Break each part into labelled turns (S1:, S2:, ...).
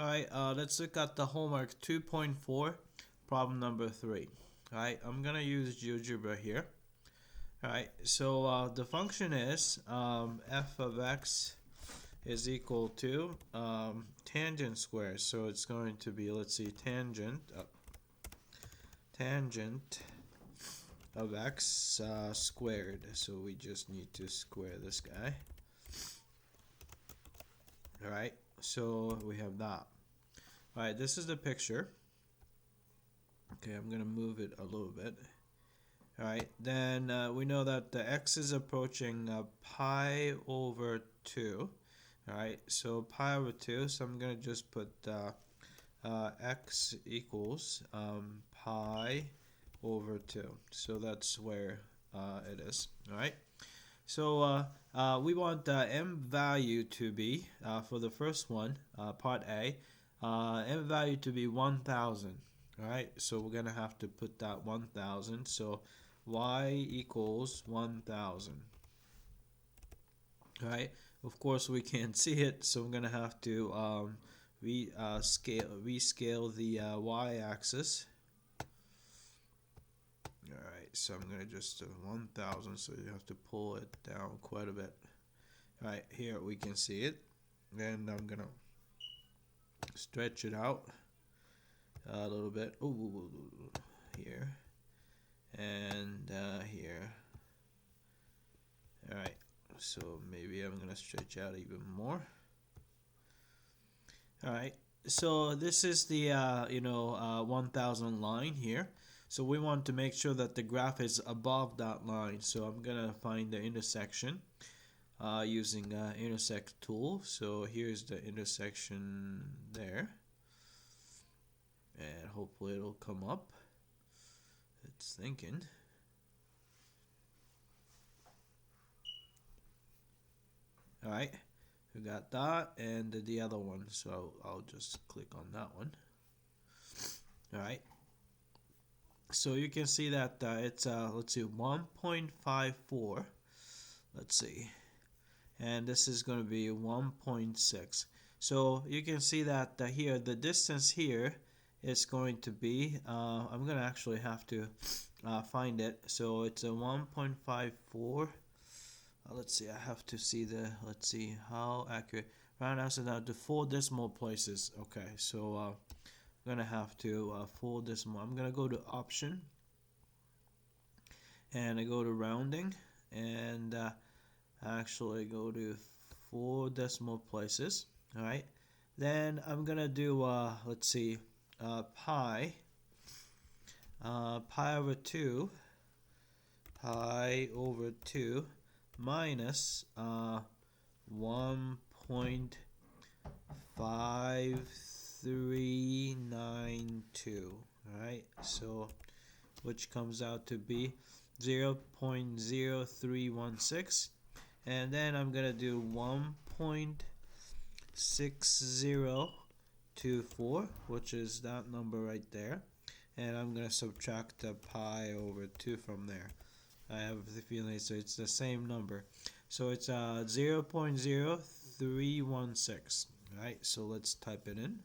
S1: Alright, let's look at the homework 2.4, problem number 3. Alright, I'm gonna use GeoGebra here. Alright, so the function is f of x is equal to tangent squared. So it's going to be, let's see, tangent of x squared. So we just need to square this guy. Alright, so we have that. Alright, this is the picture. Okay, I'm going to move it a little bit. Alright, then we know that the x is approaching pi over 2. Alright, so pi over 2, so I'm going to just put x equals pi over 2. So that's where it is. Alright. So we want m value to be, for the first one, part A, m value to be 1000. Alright, so we're going to have to put that 1000. So y equals 1000. Alright, of course we can't see it, so we're going to have to rescale the y-axis. Alright, so I'm going to just 1000, so you have to pull it down quite a bit. Alright, here we can see it. And I'm going to stretch it out a little bit. Ooh, here. And here. Alright, so maybe I'm going to stretch out even more. Alright, so this is the 1000 line here. So we want to make sure that the graph is above that line. So I'm going to find the intersection using intersect tool. So here's the intersection there. And hopefully it'll come up. It's thinking. Alright, we got that and the other one. So I'll just click on that one. Alright. So you can see that it's let's see, 1.54. Let's see, and this is going to be 1.6. So you can see that here the distance here is going to be I'm going to actually have to find it. So it's a 1.54. Let's see, I have to see let's see how accurate. Round out to 4 decimal places. Okay, so I'm gonna have to full decimal. I'm gonna go to option and I go to rounding and actually go to 4 decimal places. All right, then I'm gonna do let's see, pi over 2 minus 1.5392. Alright, so which comes out to be 0.0316, and then I'm gonna do 1.6024, which is that number right there, and I'm gonna subtract the pi over 2 from there. I have the feeling so it's the same number. So it's 0.0316. Alright, so let's type it in.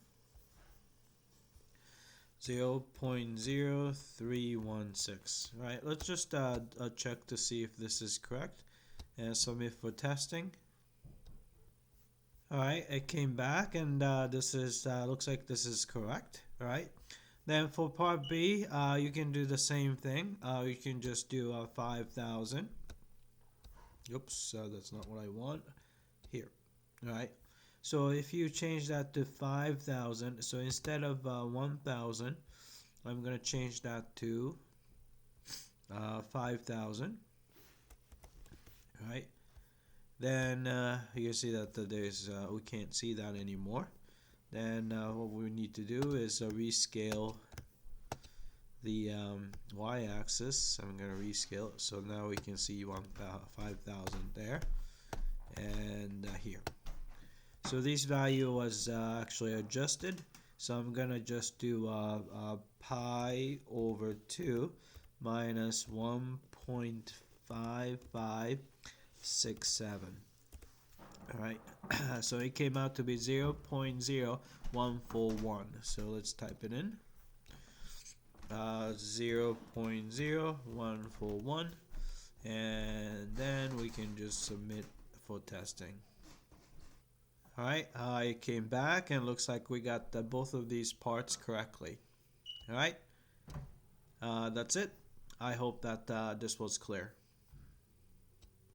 S1: 0.0316. Alright, let's just check to see if this is correct and submit for testing. Alright, it came back and this is looks like this is correct. Alright. Then for part B, you can do the same thing. You can just do 5,000. Oops, that's not what I want. Here. Alright. So if you change that to 5,000, so instead of 1,000, I'm going to change that to 5,000. Alright. Then you can see that there's we can't see that anymore. Then what we need to do is rescale the y-axis. I'm going to rescale it so now we can see 5,000 there and here. So this value was actually adjusted, so I'm going to just do pi over 2 minus 1.5567. All right, so it came out to be 0.0141. So let's type it in. 0.0141, and then we can just submit for testing. Alright, it came back and looks like we got both of these parts correctly. Alright, that's it. I hope that this was clear.